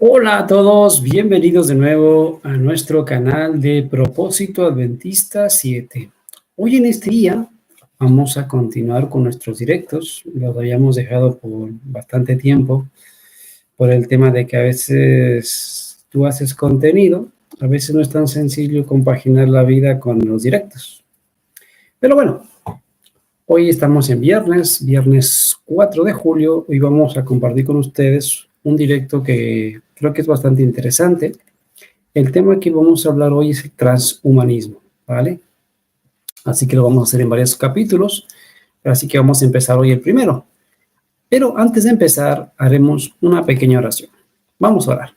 Hola a todos, bienvenidos de nuevo a nuestro canal de Propósito Adventista 7. Hoy en este día vamos a continuar con nuestros directos. Los habíamos dejado por bastante tiempo por el tema de que a veces tú haces contenido, a veces no es tan sencillo compaginar la vida con los directos. Pero bueno, hoy estamos en viernes 4 de julio. Hoy vamos a compartir con ustedes un directo que creo que es bastante interesante. El tema que vamos a hablar hoy es el transhumanismo, ¿vale? Así que lo vamos a hacer en varios capítulos, así que vamos a empezar hoy el primero. Pero antes de empezar, haremos una pequeña oración. Vamos a orar.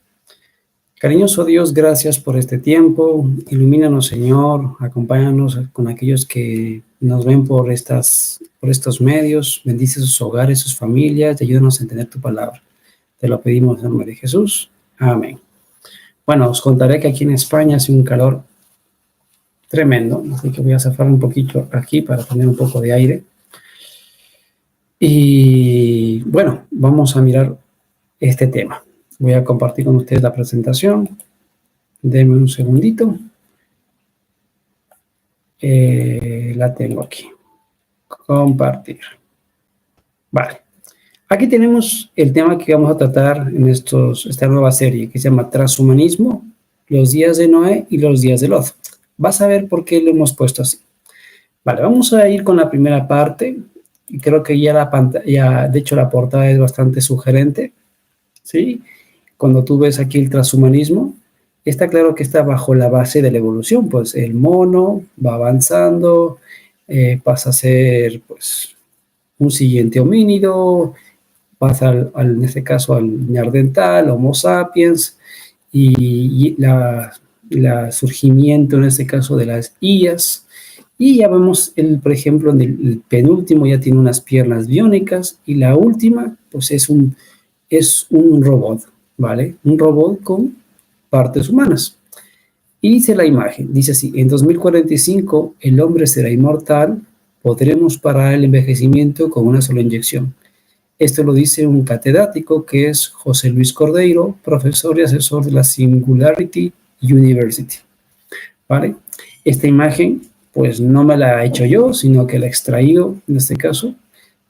Cariñoso Dios, gracias por este tiempo. Ilumínanos, Señor. Acompáñanos con aquellos que nos ven por estos medios. Bendice sus hogares, sus familias. Y ayúdanos a entender tu palabra. Te lo pedimos en nombre de Jesús. Amén. Bueno, os contaré que aquí en España hace un calor tremendo, así que voy a zafar un poquito aquí para tener un poco de aire. Y bueno, vamos a mirar este tema. Voy a compartir con ustedes la presentación. Denme un segundito. La tengo aquí. Compartir. Vale. Aquí tenemos el tema que vamos a tratar en esta nueva serie que se llama Transhumanismo, los días de Noé y los días de Lot. Vas a ver por qué lo hemos puesto así. Vale, vamos a ir con la primera parte. Y creo que de hecho la portada es bastante sugerente, ¿sí? Cuando tú ves aquí el transhumanismo, está claro que está bajo la base de la evolución, pues el mono va avanzando, pasa a ser pues un siguiente homínido, pasa en este caso al neandertal, Homo sapiens, y la surgimiento en este caso de las IAs. Y ya vemos, por ejemplo, en el penúltimo ya tiene unas piernas biónicas y la última, pues es un robot, ¿vale? Un robot con partes humanas. Y dice la imagen, dice así, en 2045 el hombre será inmortal, podremos parar el envejecimiento con una sola inyección. Esto lo dice un catedrático que es José Luis Cordeiro, profesor y asesor de la Singularity University, ¿vale? Esta imagen pues no me la he hecho yo, sino que la he extraído en este caso,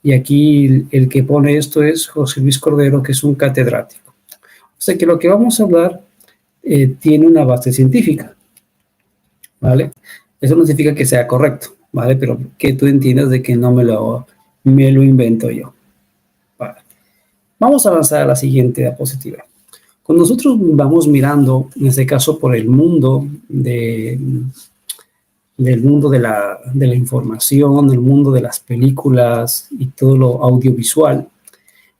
y aquí el que pone esto es José Luis Cordero, que es un catedrático. O sea que lo que vamos a hablar tiene una base científica, ¿vale? Eso no significa que sea correcto, ¿vale? Pero que tú entiendas de que no me lo invento yo, ¿vale? Vamos a avanzar a la siguiente diapositiva. Cuando nosotros vamos mirando, en este caso por el mundo del mundo de la información, del mundo de las películas y todo lo audiovisual,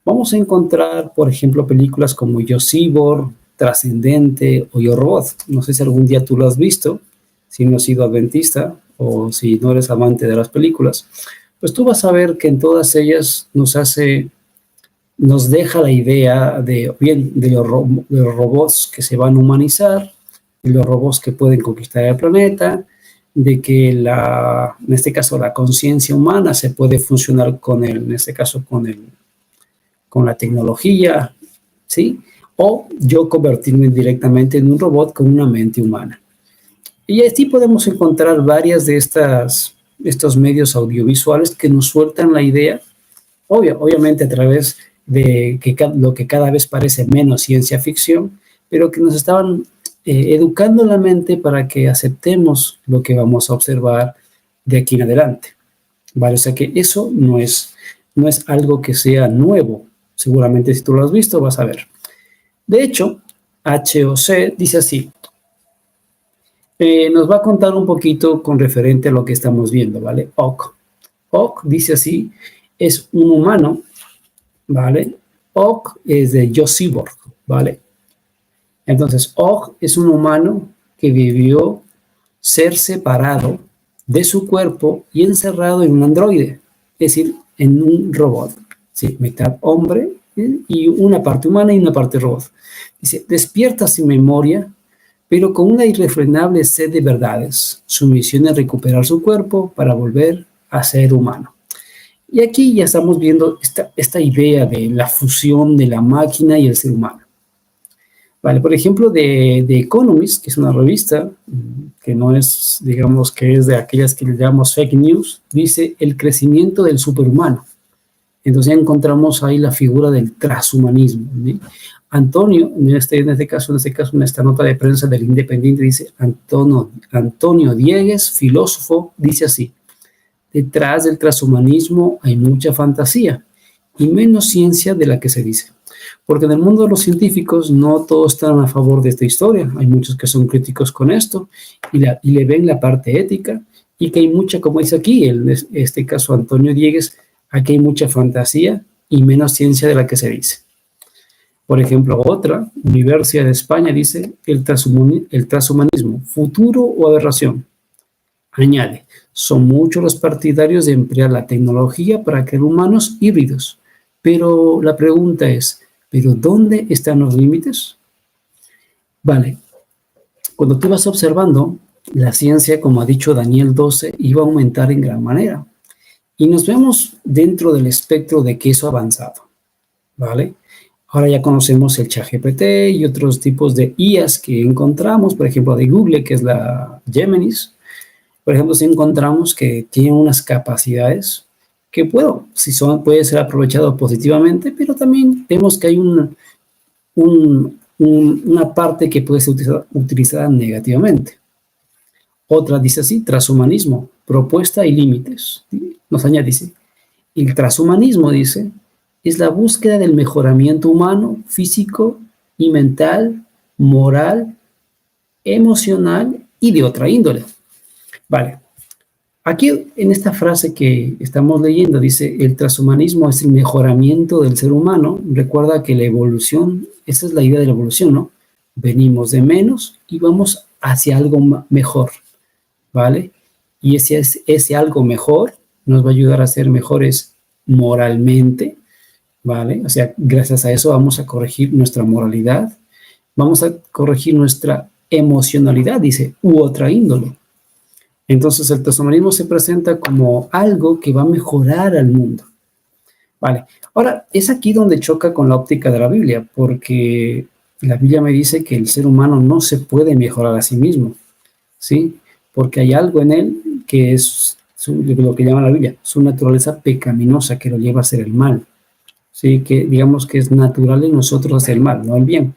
vamos a encontrar, por ejemplo, películas como Yo Cyborg, Trascendente o Yo Robot. No sé si algún día tú lo has visto, si no has sido adventista o si no eres amante de las películas, pues tú vas a ver que en todas ellas nos deja la idea de los robots que se van a humanizar, de los robots que pueden conquistar el planeta, de que en este caso la conciencia humana se puede funcionar en este caso con la tecnología, ¿sí? O yo convertirme directamente en un robot con una mente humana. Y así podemos encontrar varias de estos medios audiovisuales que nos sueltan la idea, obviamente a través de lo que cada vez parece menos ciencia ficción, pero que nos estaban educando la mente para que aceptemos lo que vamos a observar de aquí en adelante, ¿vale? O sea que eso no es algo que sea nuevo. Seguramente si tú lo has visto vas a ver. De hecho, HOC dice así, nos va a contar un poquito con referente a lo que estamos viendo, ¿vale? OC dice así, es un humano, ¿vale? OC es de Yo Cyborg, ¿vale? Entonces, OG es un humano que vivió ser separado de su cuerpo y encerrado en un androide, es decir, en un robot, ¿sí? Mitad hombre y una parte humana y una parte robot. Dice, despierta sin memoria, pero con una irrefrenable sed de verdades. Su misión es recuperar su cuerpo para volver a ser humano. Y aquí ya estamos viendo esta idea de la fusión de la máquina y el ser humano. Vale, por ejemplo, de Economist, que es una revista que no es, digamos, que es de aquellas que le llamamos fake news, dice el crecimiento del superhumano. Entonces ya encontramos ahí la figura del transhumanismo, ¿sí? Antonio, en este caso, en esta nota de prensa del Independiente, dice Antonio Diegues, filósofo, dice así: detrás del transhumanismo hay mucha fantasía y menos ciencia de la que se dice. Porque en el mundo de los científicos no todos están a favor de esta historia. Hay muchos que son críticos con esto y le ven la parte ética, y que hay mucha, como dice aquí, en este caso Antonio Diegues, aquí hay mucha fantasía y menos ciencia de la que se dice. Por ejemplo, otra, Universidad de España, dice el transhumanismo, futuro o aberración. Añade, son muchos los partidarios de emplear la tecnología para crear humanos híbridos. Pero la pregunta es, ¿pero dónde están los límites? Vale, cuando tú vas observando, la ciencia, como ha dicho Daniel 12, iba a aumentar en gran manera. Y nos vemos dentro del espectro de que eso ha avanzado, ¿vale? Ahora ya conocemos el ChatGPT y otros tipos de IAs que encontramos, por ejemplo, de Google, que es la Gemini. Por ejemplo, si encontramos que tiene unas capacidades que puede ser aprovechado positivamente, pero también vemos que hay una parte que puede ser utilizada negativamente. Otra dice así: transhumanismo, propuesta y límites. Nos añade, dice, el transhumanismo, dice, es la búsqueda del mejoramiento humano, físico y mental, moral, emocional y de otra índole. Vale, aquí en esta frase que estamos leyendo dice, el transhumanismo es el mejoramiento del ser humano. Recuerda que la evolución, esa es la idea de la evolución, ¿no? Venimos de menos y vamos hacia algo mejor, ¿vale? Y ese algo mejor nos va a ayudar a ser mejores moralmente, ¿vale? O sea, gracias a eso vamos a corregir nuestra moralidad, vamos a corregir nuestra emocionalidad, dice, u otra índole. Entonces el transhumanismo se presenta como algo que va a mejorar al mundo. Vale, ahora es aquí donde choca con la óptica de la Biblia, porque la Biblia me dice que el ser humano no se puede mejorar a sí mismo, ¿sí? Porque hay algo en él que es lo que llama la Biblia, su naturaleza pecaminosa que lo lleva a hacer el mal, ¿sí? Que digamos que es natural en nosotros hacer el mal, no el bien.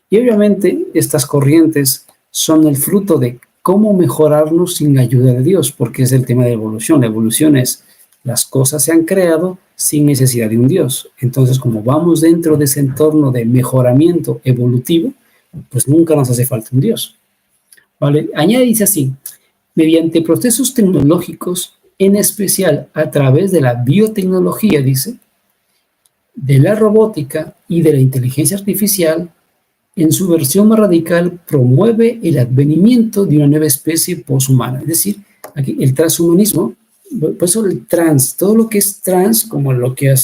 Y obviamente estas corrientes son el fruto de cómo mejorarnos sin la ayuda de Dios, porque es el tema de la evolución. La evolución es, las cosas se han creado sin necesidad de un Dios. Entonces, como vamos dentro de ese entorno de mejoramiento evolutivo, pues nunca nos hace falta un Dios, ¿vale? Añade, dice así, mediante procesos tecnológicos, en especial a través de la biotecnología, dice, de la robótica y de la inteligencia artificial, en su versión más radical, promueve el advenimiento de una nueva especie poshumana. Es decir, aquí el transhumanismo, por eso el trans, todo lo que es trans, como lo que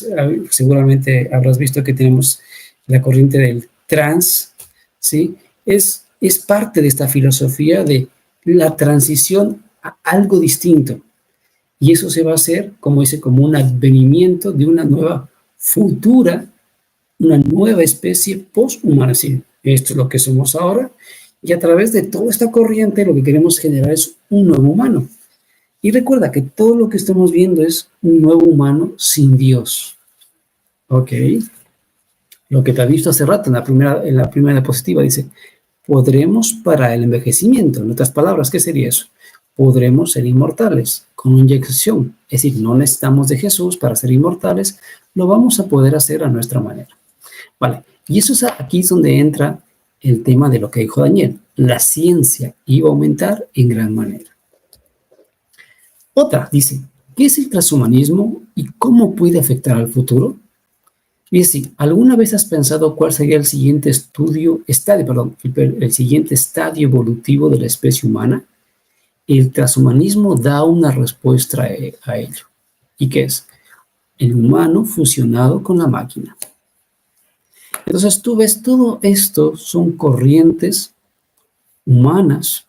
seguramente habrás visto que tenemos la corriente del trans, ¿sí? Es parte de esta filosofía de la transición a algo distinto. Y eso se va a hacer, como dice, como un advenimiento de una nueva futura, una nueva especie poshumana. Sí, esto es lo que somos ahora, y a través de toda esta corriente lo que queremos generar es un nuevo humano. Y recuerda que todo lo que estamos viendo es un nuevo humano sin Dios. ¿Ok? Lo que te ha visto hace rato en la primera diapositiva dice, podremos para el envejecimiento. En otras palabras, ¿qué sería eso? Podremos ser inmortales con una inyección. Es decir, no necesitamos de Jesús para ser inmortales, lo vamos a poder hacer a nuestra manera. Vale, y eso es aquí es donde entra el tema de lo que dijo Daniel. La ciencia iba a aumentar en gran manera. Otra dice, ¿qué es el transhumanismo y cómo puede afectar al futuro? Y es decir, ¿alguna vez has pensado cuál sería el siguiente el siguiente estadio evolutivo de la especie humana? El transhumanismo da una respuesta a ello. ¿Y qué es? El humano fusionado con la máquina. Entonces tú ves, todo esto son corrientes humanas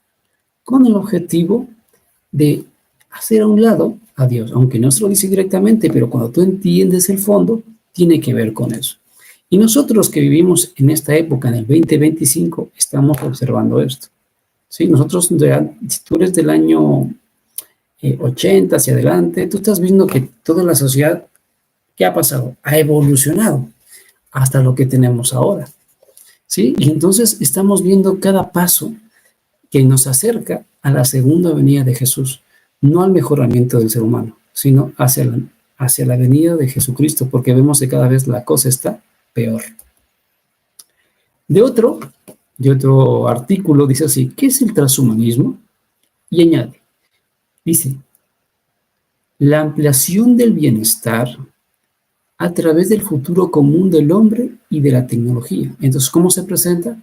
con el objetivo de hacer a un lado a Dios, aunque no se lo dice directamente, pero cuando tú entiendes el fondo, tiene que ver con eso. Y nosotros que vivimos en esta época, en el 2025, estamos observando esto. ¿Sí? Nosotros, si tú eres del año 80 hacia adelante, tú estás viendo que toda la sociedad, ¿qué ha pasado? Ha evolucionado hasta lo que tenemos ahora. ¿Sí? Y entonces estamos viendo cada paso que nos acerca a la segunda venida de Jesús, no al mejoramiento del ser humano, sino hacia la venida de Jesucristo, porque vemos que cada vez la cosa está peor. De otro artículo dice así, ¿qué es el transhumanismo? Y añade, dice, la ampliación del bienestar a través del futuro común del hombre y de la tecnología. Entonces, ¿cómo se presenta?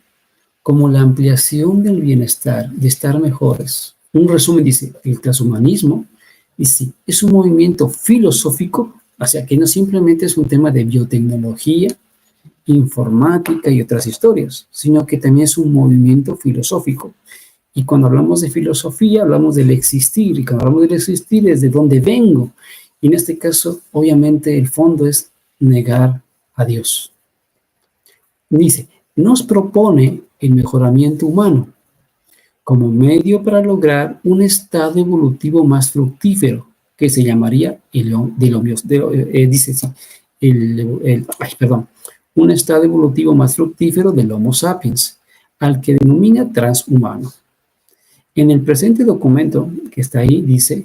Como la ampliación del bienestar, de estar mejores. Un resumen dice, el transhumanismo dice, es un movimiento filosófico, o sea, que no simplemente es un tema de biotecnología, informática y otras historias, sino que también es un movimiento filosófico. Y cuando hablamos de filosofía, hablamos del existir, y cuando hablamos del existir es de dónde vengo. Y en este caso, obviamente, el fondo es negar a Dios. Dice, nos propone el mejoramiento humano como medio para lograr un estado evolutivo más fructífero, que se llamaría un estado evolutivo más fructífero del Homo sapiens, al que denomina transhumano. En el presente documento que está ahí dice,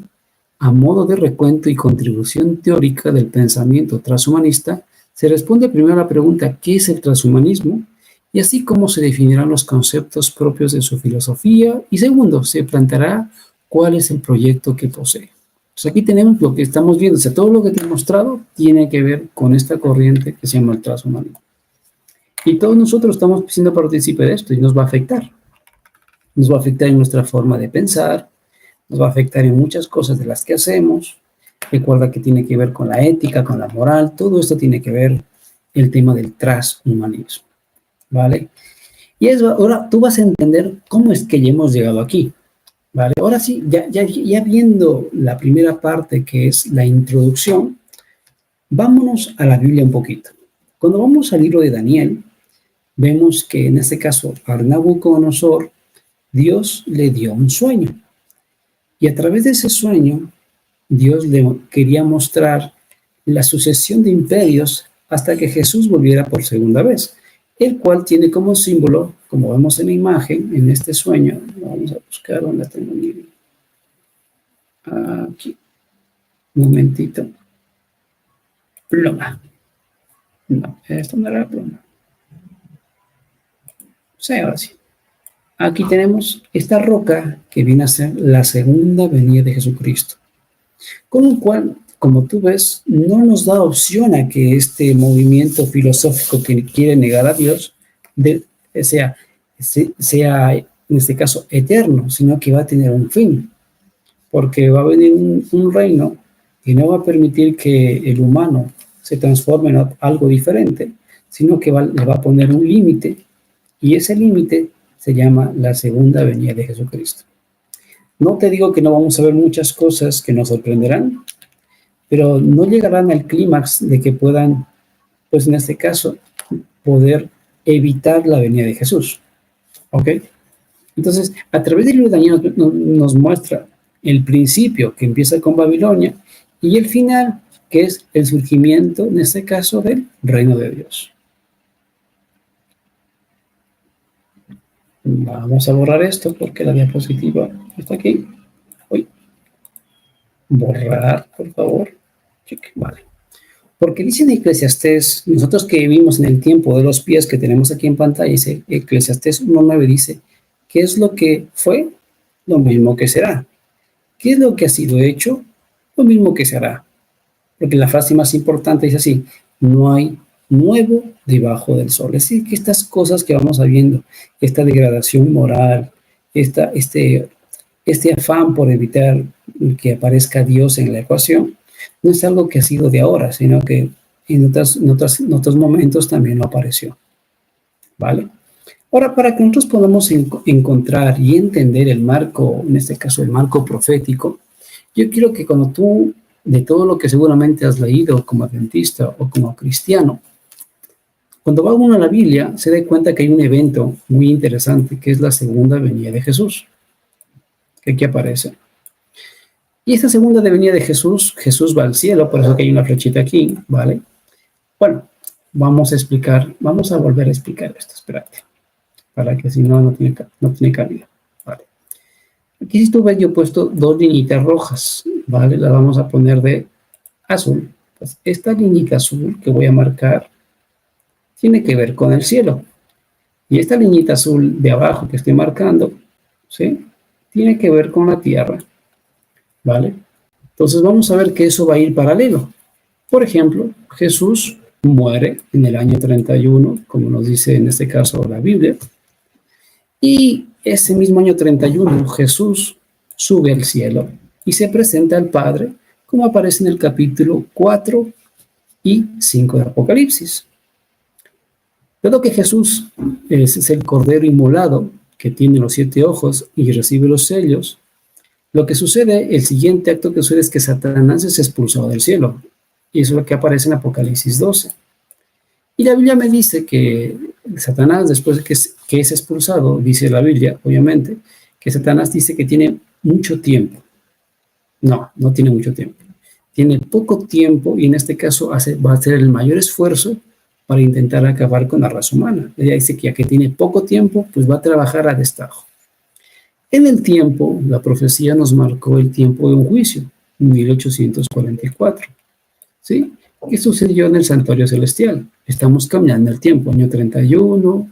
a modo de recuento y contribución teórica del pensamiento transhumanista, se responde primero a la pregunta ¿qué es el transhumanismo? Y así como se definirán los conceptos propios de su filosofía, y segundo, se planteará cuál es el proyecto que posee. Entonces aquí tenemos lo que estamos viendo, o sea, todo lo que te he mostrado tiene que ver con esta corriente que se llama el transhumanismo. Y todos nosotros estamos siendo partícipes de esto y nos va a afectar. Nos va a afectar en nuestra forma de pensar, nos va a afectar en muchas cosas de las que hacemos. Recuerda que tiene que ver con la ética, con la moral, todo esto tiene que ver el tema del transhumanismo, ¿vale? Y ahora tú vas a entender cómo es que ya hemos llegado aquí, ¿vale? Ahora sí, ya viendo la primera parte que es la introducción, vámonos a la Biblia un poquito. Cuando vamos al libro de Daniel, vemos que en este caso a Nabucodonosor, Dios le dio un sueño. Y a través de ese sueño, Dios le quería mostrar la sucesión de imperios hasta que Jesús volviera por segunda vez, el cual tiene como símbolo, como vemos en la imagen, en este sueño, vamos a buscar dónde tengo mi... Aquí, un momentito. Pluma. No, esto no era la pluma. Sí, ahora sí. Aquí tenemos esta roca que viene a ser la segunda venida de Jesucristo. Con lo cual, como tú ves, no nos da opción a que este movimiento filosófico que quiere negar a Dios sea, en este caso, eterno, sino que va a tener un fin. Porque va a venir un reino y no va a permitir que el humano se transforme en algo diferente, sino que le va a poner un límite, y ese límite se llama la segunda venida de Jesucristo. No te digo que no vamos a ver muchas cosas que nos sorprenderán, pero no llegarán al clímax de que puedan, pues en este caso, poder evitar la venida de Jesús. ¿Ok? Entonces, a través del libro de Daniel nos muestra el principio, que empieza con Babilonia, y el final, que es el surgimiento, en este caso, del reino de Dios. Vamos a borrar esto porque la diapositiva está aquí. Uy. Borrar, por favor. Vale. Porque dice en Eclesiastés, nosotros que vivimos en el tiempo de los pies que tenemos aquí en pantalla, dice Eclesiastés 1:9, dice, ¿qué es lo que fue? Lo mismo que será. ¿Qué es lo que ha sido hecho? Lo mismo que será. Porque la frase más importante dice así, no hay nuevo debajo del sol. Es decir, que estas cosas que vamos viendo, esta degradación moral, este afán por evitar que aparezca Dios en la ecuación, no es algo que ha sido de ahora, sino que en otros momentos también lo apareció. ¿Vale? Ahora, para que nosotros podamos encontrar y entender el marco, en este caso el marco profético, yo quiero que cuando tú, de todo lo que seguramente has leído como adventista o como cristiano, Cuando va uno a la Biblia, se da cuenta que hay un evento muy interesante, que es la segunda venida de Jesús, que aquí aparece. Y esta segunda venida de Jesús, Jesús va al cielo, por eso que hay una flechita aquí, ¿vale? Bueno, vamos a volver a explicar esto, espérate, para que si no, no tiene cabida, ¿vale? Aquí si tú ves, yo he puesto dos liñitas rojas, ¿vale? Las vamos a poner de azul. Pues esta liñita azul que voy a marcar tiene que ver con el cielo. Y esta liñita azul de abajo que estoy marcando, ¿sí? Tiene que ver con la tierra, ¿vale? Entonces vamos a ver que eso va a ir paralelo. Por ejemplo, Jesús muere en el año 31, como nos dice en este caso la Biblia, y ese mismo año 31 Jesús sube al cielo y se presenta al Padre, como aparece en el capítulo 4 y 5 de Apocalipsis. Dado que Jesús es el Cordero inmolado, que tiene los 7 ojos y recibe los sellos, lo que sucede, el siguiente acto que sucede es que Satanás es expulsado del cielo. Y eso es lo que aparece en Apocalipsis 12. Y la Biblia me dice que Satanás, después de que es expulsado, dice la Biblia, obviamente, que Satanás dice que tiene mucho tiempo. No tiene mucho tiempo. Tiene poco tiempo y en este caso va a hacer el mayor esfuerzo para intentar acabar con la raza humana. Ella dice que ya que tiene poco tiempo, pues va a trabajar a destajo. En el tiempo, la profecía nos marcó el tiempo de un juicio, 1844. ¿Sí? ¿Qué sucedió en el santuario celestial? Estamos caminando el tiempo, año 31,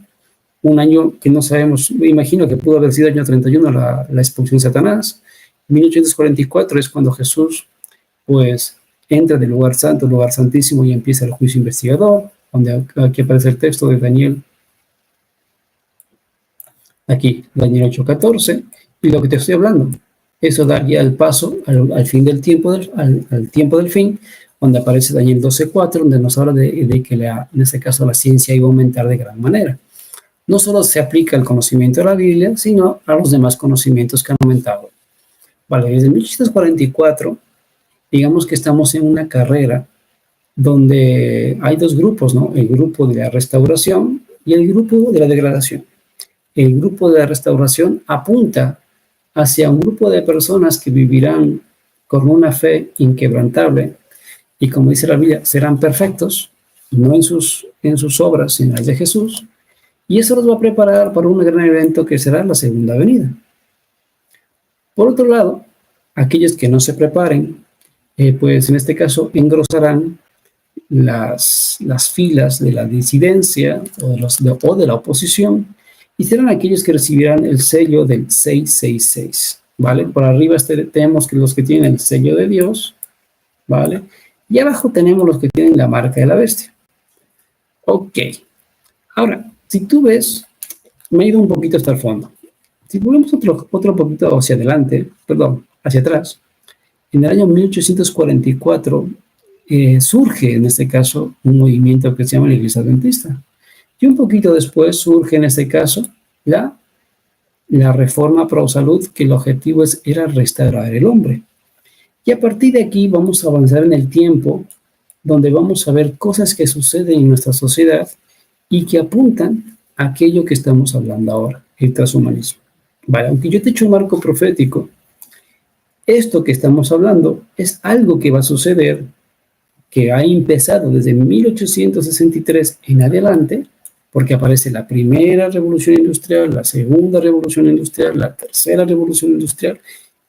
un año que no sabemos, me imagino que pudo haber sido año 31 la expulsión de Satanás. 1844 es cuando Jesús, pues, entra del lugar santo, el lugar santísimo, y empieza el juicio investigador, donde aquí aparece el texto de Daniel. Aquí, Daniel 8:14, y lo que te estoy hablando, eso daría el paso al fin del tiempo, al tiempo del fin, donde aparece Daniel 12:4, donde nos habla de que en este caso la ciencia iba a aumentar de gran manera. No solo se aplica el conocimiento de la Biblia, sino a los demás conocimientos que han aumentado. Vale, desde 1844, digamos que estamos en una carrera donde hay dos grupos, ¿no? El grupo de la restauración y el grupo de la degradación. El grupo de la restauración apunta hacia un grupo de personas que vivirán con una fe inquebrantable y, como dice la Biblia, serán perfectos, no en sus obras, sino en las de Jesús, y eso los va a preparar para un gran evento que será la segunda venida. Por otro lado, aquellos que no se preparen, pues en este caso engrosarán las filas de la disidencia o de la oposición, y serán aquellos que recibirán el sello del 666, ¿vale? Por arriba tenemos que los que tienen el sello de Dios, ¿vale? Y abajo tenemos los que tienen la marca de la bestia. Ok. Ahora, si tú ves, me he ido un poquito hasta el fondo. Si volvemos otro poquito hacia adelante, hacia atrás, en el año 1844 surge en este caso un movimiento que se llama la Iglesia Adventista. Y un poquito después surge en este caso la Reforma Pro Salud, que el objetivo era restaurar el hombre. Y a partir de aquí vamos a avanzar en el tiempo, donde vamos a ver cosas que suceden en nuestra sociedad y que apuntan a aquello que estamos hablando ahora, el transhumanismo. Vale, aunque yo te he hecho un marco profético, esto que estamos hablando es algo que va a suceder, que ha empezado desde 1863 en adelante, porque aparece la primera revolución industrial, la segunda revolución industrial, la tercera revolución industrial,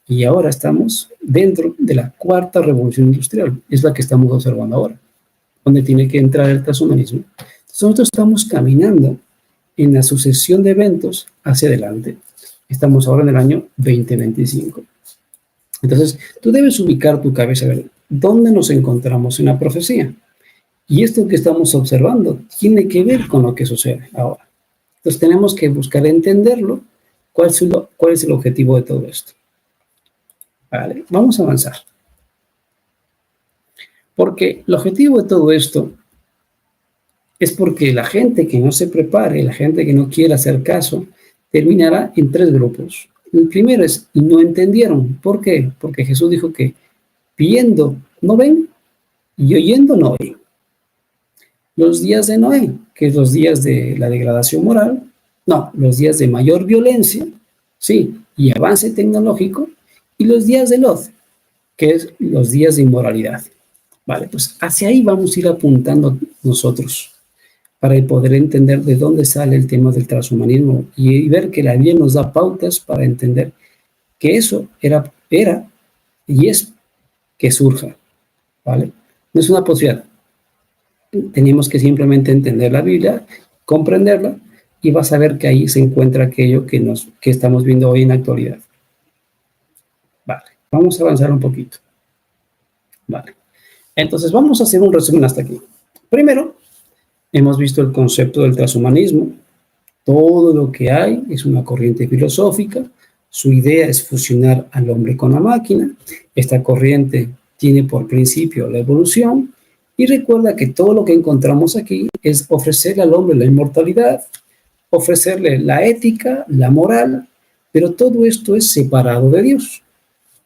y ahora estamos dentro de la cuarta revolución industrial, es la que estamos observando ahora, donde tiene que entrar el transhumanismo. Entonces nosotros estamos caminando en la sucesión de eventos hacia adelante. Estamos ahora en el año 2025. Entonces, tú debes ubicar tu cabeza a ver dónde nos encontramos en la profecía. Y esto que estamos observando tiene que ver con lo que sucede ahora. Entonces, tenemos que buscar entenderlo, cuál es el objetivo de todo esto. Vale, vamos a avanzar. Porque el objetivo de todo esto es porque la gente que no se prepare, la gente que no quiera hacer caso, terminará en 3 grupos. El primero es, no entendieron. ¿Por qué? Porque Jesús dijo que viendo no ven y oyendo no oyen. los días de Noé, que es los días de la degradación moral, no, los días de mayor violencia, sí, y avance tecnológico, y los días de Lot, que es los días de inmoralidad. Vale, pues hacia ahí vamos a ir apuntando nosotros para poder entender de dónde sale el tema del transhumanismo y ver que la Biblia nos da pautas para entender que eso era y es que surja, ¿vale? No es una posibilidad. Tenemos que simplemente entender la Biblia, comprenderla, y vas a ver que ahí se encuentra aquello que estamos viendo hoy en la actualidad. Vale, vamos a avanzar un poquito. Vale, entonces vamos a hacer un resumen hasta aquí. Primero, hemos visto el concepto del transhumanismo. Todo lo que hay es una corriente filosófica. Su idea es fusionar al hombre con la máquina. Esta corriente tiene por principio la evolución. Y recuerda que todo lo que encontramos aquí es ofrecerle al hombre la inmortalidad, ofrecerle la ética, la moral, pero todo esto es separado de Dios,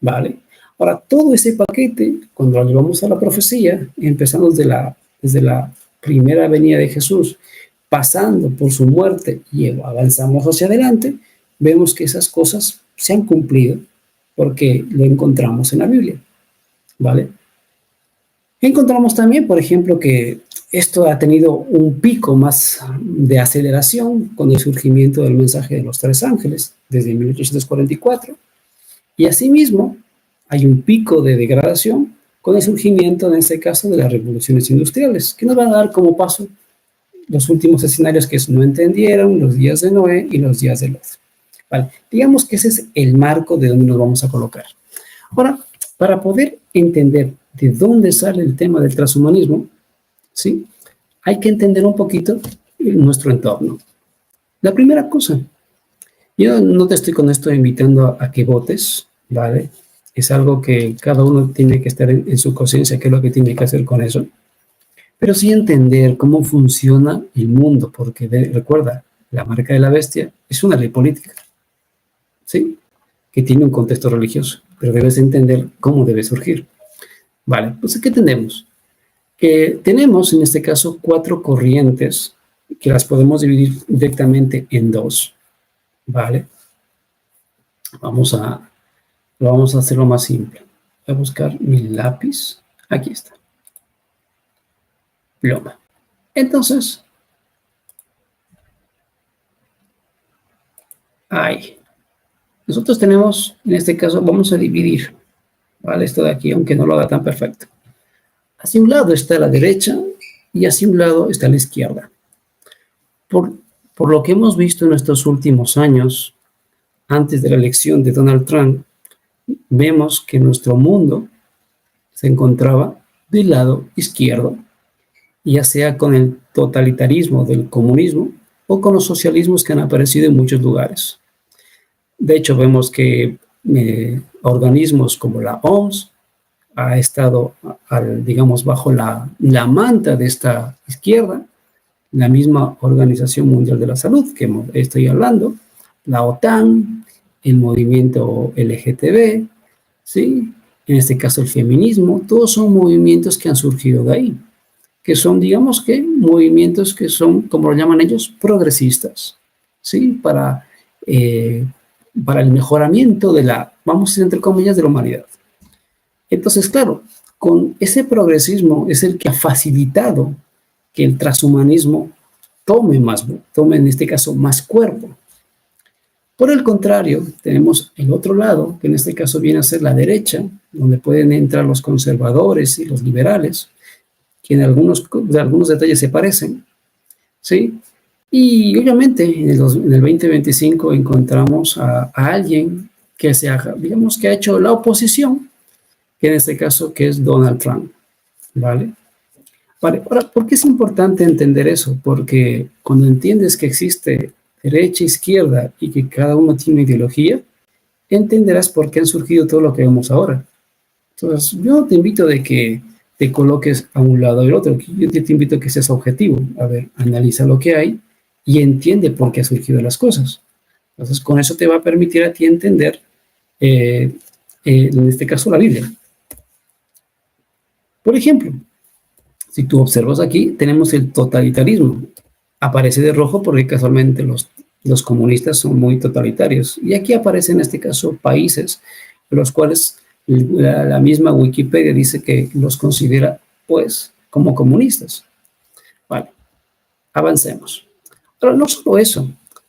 ¿vale? Ahora, todo ese paquete, cuando lo llevamos a la profecía, empezando desde la primera venida de Jesús, pasando por su muerte y avanzamos hacia adelante, vemos que esas cosas se han cumplido porque lo encontramos en la Biblia, ¿vale? Encontramos también, por ejemplo, que esto ha tenido un pico más de aceleración con el surgimiento del mensaje de los tres ángeles desde 1844, y asimismo hay un pico de degradación con el surgimiento, en este caso, de las revoluciones industriales, que nos van a dar como paso los últimos escenarios que no entendieron, los días de Noé y los días de Lot. Vale, digamos que ese es el marco de donde nos vamos a colocar. Ahora, para poder entender de dónde sale el tema del transhumanismo, ¿sí? Hay que entender un poquito nuestro entorno. La primera cosa, yo no te estoy con esto invitando a que votes, ¿vale? Es algo que cada uno tiene que estar en su conciencia, qué es lo que tiene que hacer con eso. Pero sí entender cómo funciona el mundo, porque recuerda, la marca de la bestia es una ley política, ¿sí? Que tiene un contexto religioso, pero debes entender cómo debe surgir. Vale, pues ¿qué tenemos? Que tenemos en este caso 4 corrientes que las podemos dividir directamente en 2, ¿vale? Vamos a hacerlo más simple. Voy a buscar mi lápiz. Aquí está. Pluma. Entonces, ahí. Nosotros tenemos, en este caso, vamos a dividir, ¿vale? Esto de aquí, aunque no lo haga tan perfecto. Hacia un lado está la derecha y hacia un lado está la izquierda. Por lo que hemos visto en estos últimos años, antes de la elección de Donald Trump, vemos que nuestro mundo se encontraba del lado izquierdo, ya sea con el totalitarismo del comunismo o con los socialismos que han aparecido en muchos lugares. De hecho, vemos que organismos como la OMS ha estado, digamos, bajo la manta de esta izquierda, la misma Organización Mundial de la Salud que estoy hablando, la OTAN, el movimiento LGTB, ¿sí? En este caso el feminismo, todos son movimientos que han surgido de ahí, que son, digamos que, movimientos que son, como lo llaman ellos, progresistas, ¿sí? Para el mejoramiento de vamos a decir, entre comillas, de la humanidad. Entonces, claro, con ese progresismo es el que ha facilitado que el transhumanismo tome en este caso más cuerpo. Por el contrario, tenemos el otro lado, que en este caso viene a ser la derecha, donde pueden entrar los conservadores y los liberales, que en algunos detalles se parecen, ¿sí? Y obviamente en el 2025 encontramos a alguien que digamos que ha hecho la oposición, que en este caso que es Donald Trump, ¿vale? Vale, ahora, ¿por qué es importante entender eso? Porque cuando entiendes que existe derecha, izquierda y que cada uno tiene una ideología, entenderás por qué han surgido todo lo que vemos ahora. Entonces, yo no te invito de que te coloques a un lado o al otro, yo te invito a que seas objetivo. A ver, analiza lo que hay y entiende por qué han surgido las cosas. Entonces, con eso te va a permitir a ti entender, en este caso, la Biblia. Por ejemplo, Si tú observas aquí, tenemos el totalitarismo. Aparece de rojo porque casualmente los comunistas son muy totalitarios. Y aquí aparece en este caso países los cuales la misma Wikipedia dice que los considera pues como comunistas. Vale, avancemos. Pero no solo eso.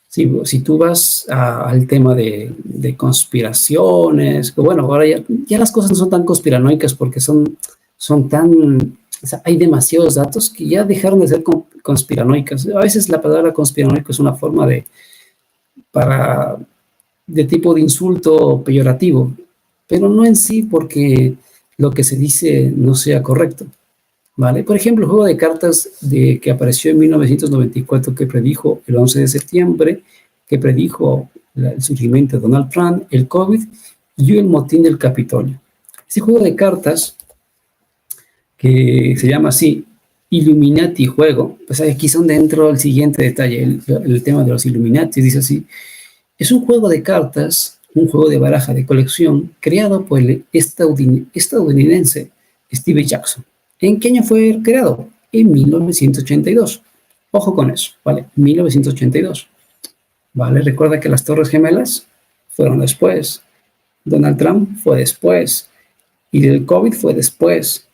Si tú vas al tema de conspiraciones, que bueno, ahora ya las cosas no son tan conspiranoicas porque son tan, o sea, hay demasiados datos que ya dejaron de ser conspiranoicas. A veces la palabra conspiranoico es una forma de tipo de insulto peyorativo, pero no en sí porque lo que se dice no sea correcto, ¿vale? Por ejemplo, el juego de cartas que apareció en 1994, que predijo el 11 de septiembre, que predijo el surgimiento de Donald Trump, el COVID y el motín del Capitolio. Ese juego de cartas, que se llama así, Illuminati Juego, pues aquí son dentro el siguiente detalle, el tema de los Illuminati, dice así: es un juego de cartas, un juego de baraja de colección creado por el estadounidense Steve Jackson. ¿En qué año fue creado? En 1982. Ojo con eso, ¿vale? 1982. ¿Vale? Recuerda que las Torres Gemelas fueron después. Donald Trump fue después. Y el COVID fue después.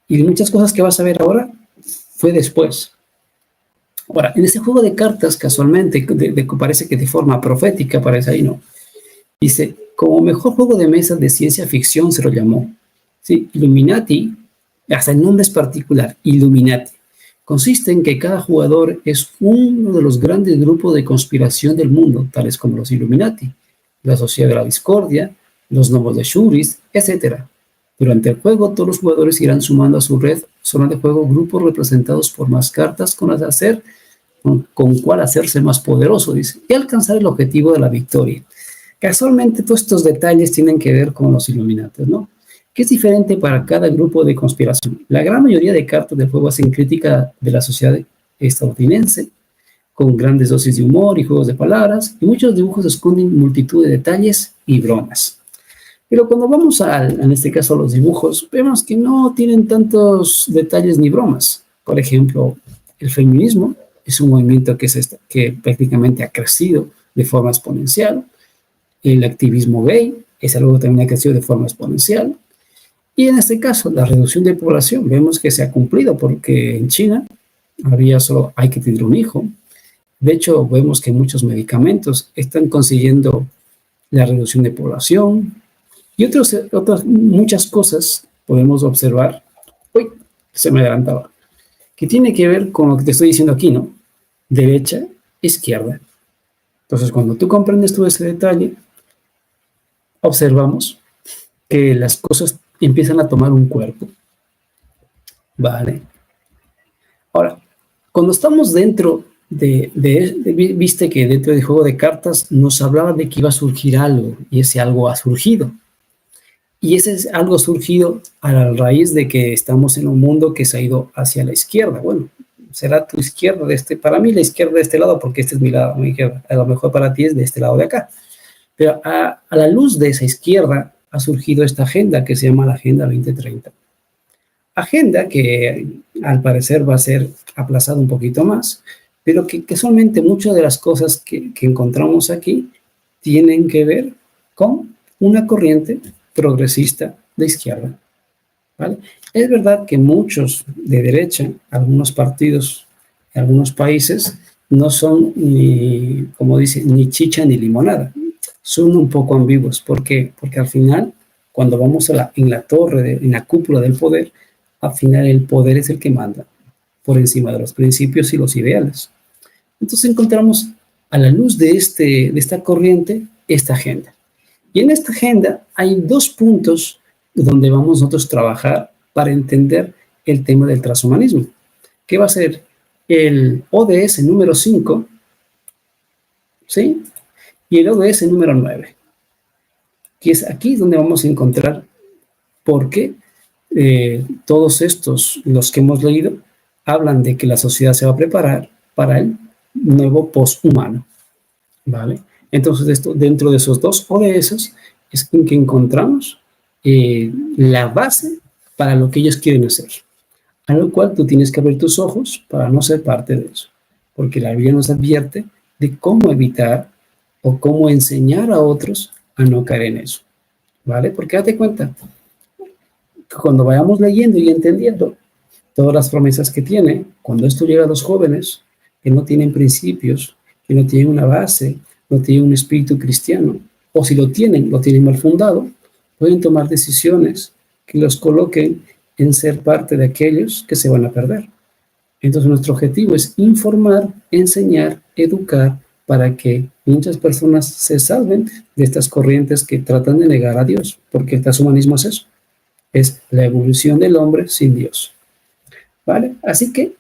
Y muchas cosas que vas a ver ahora fue después. Ahora, en ese juego de cartas, casualmente, parece que de forma profética, parece ahí, ¿no? Dice, como mejor juego de mesa de ciencia ficción se lo llamó. Sí, Illuminati, hasta el nombre es particular, Illuminati. Consiste en que cada jugador es uno de los grandes grupos de conspiración del mundo, tales como los Illuminati, la Sociedad de la Discordia, los Gnomos de Shuris, etc. Durante el juego, todos los jugadores irán sumando a su red zona de juego grupos representados por más cartas con cuál hacerse más poderoso, dice, y alcanzar el objetivo de la victoria. Casualmente, todos estos detalles tienen que ver con los Illuminati, ¿no? Que es diferente para cada grupo de conspiración. La gran mayoría de cartas del juego hacen crítica de la sociedad estadounidense, con grandes dosis de humor y juegos de palabras, y muchos dibujos esconden multitud de detalles y bromas. Pero cuando vamos en este caso a los dibujos, vemos que no tienen tantos detalles ni bromas. Por ejemplo, el feminismo es un movimiento que prácticamente ha crecido de forma exponencial. El activismo gay es algo que también ha crecido de forma exponencial. Y en este caso, la reducción de población, vemos que se ha cumplido porque en China hay que tener un hijo. De hecho, vemos que muchos medicamentos están consiguiendo la reducción de población y otras muchas cosas podemos observar. Uy, se me adelantaba. Que tiene que ver con lo que te estoy diciendo aquí, ¿no? Derecha, izquierda. Entonces, cuando tú comprendes todo ese detalle, observamos que las cosas empiezan a tomar un cuerpo. Vale. Ahora, cuando estamos dentro viste que dentro del juego de cartas nos hablaba de que iba a surgir algo, y ese algo ha surgido. Y ese es algo surgido a la raíz de que estamos en un mundo que se ha ido hacia la izquierda. Bueno, será tu izquierda para mí la izquierda de este lado, porque este es mi lado, mi izquierda. A lo mejor para ti es de este lado de acá. Pero a la luz de esa izquierda ha surgido esta agenda que se llama la Agenda 2030. Agenda que al parecer va a ser aplazada un poquito más, pero que solamente muchas de las cosas que encontramos aquí tienen que ver con una corriente progresista de izquierda. ¿Vale? Es verdad que muchos de derecha, algunos partidos, algunos países, no son ni, como dice, ni chicha ni limonada. Son un poco ambiguos. ¿Por qué? Porque al final, cuando vamos en la torre, en la cúpula del poder, al final el poder es el que manda, por encima de los principios y los ideales. Entonces encontramos a la luz de esta corriente, esta agenda. Y en esta agenda hay dos puntos donde vamos nosotros a trabajar para entender el tema del transhumanismo, que va a ser el ODS número 5, ¿sí? Y el ODS número 9, que es aquí donde vamos a encontrar por qué todos estos, los que hemos leído, hablan de que la sociedad se va a preparar para el nuevo post-humano, ¿vale? Entonces, dentro de esos dos ODS es en que encontramos la base para lo que ellos quieren hacer. a lo cual tú tienes que abrir tus ojos para no ser parte de eso, porque la Biblia nos advierte de cómo evitar o cómo enseñar a otros a no caer en eso, ¿vale? Porque date cuenta, que cuando vayamos leyendo y entendiendo todas las promesas que tiene, cuando esto llega a los jóvenes que no tienen principios, que no tienen una base, no tienen un espíritu cristiano, o si lo tienen mal fundado, pueden tomar decisiones que los coloquen en ser parte de aquellos que se van a perder. Entonces nuestro objetivo es informar, enseñar, educar para que muchas personas se salven de estas corrientes que tratan de negar a Dios, porque el transhumanismo es eso, es la evolución del hombre sin Dios. ¿Vale? Así que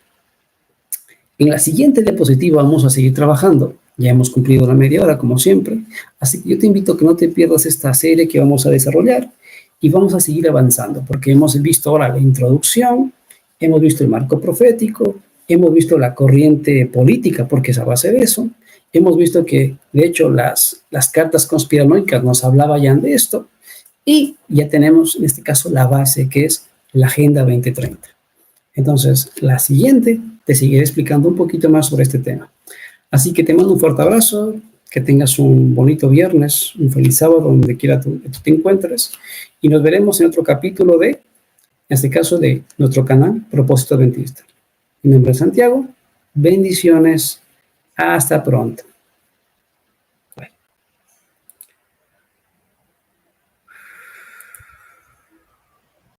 en la siguiente diapositiva vamos a seguir trabajando. Ya hemos cumplido la media hora, como siempre. Así que yo te invito a que no te pierdas esta serie que vamos a desarrollar y vamos a seguir avanzando, porque hemos visto ahora la introducción, hemos visto el marco profético, hemos visto la corriente política, porque es a base de eso. Hemos visto que, de hecho, las cartas conspiranoicas nos hablaban de esto. Y ya tenemos, en este caso, la base, que es la Agenda 2030. Entonces, la siguiente te seguiré explicando un poquito más sobre este tema. Así que te mando un fuerte abrazo, que tengas un bonito viernes, un feliz sábado, donde quiera que tú te encuentres, y nos veremos en otro capítulo en este caso, de nuestro canal Propósito Adventista. Mi nombre es Santiago, bendiciones, hasta pronto.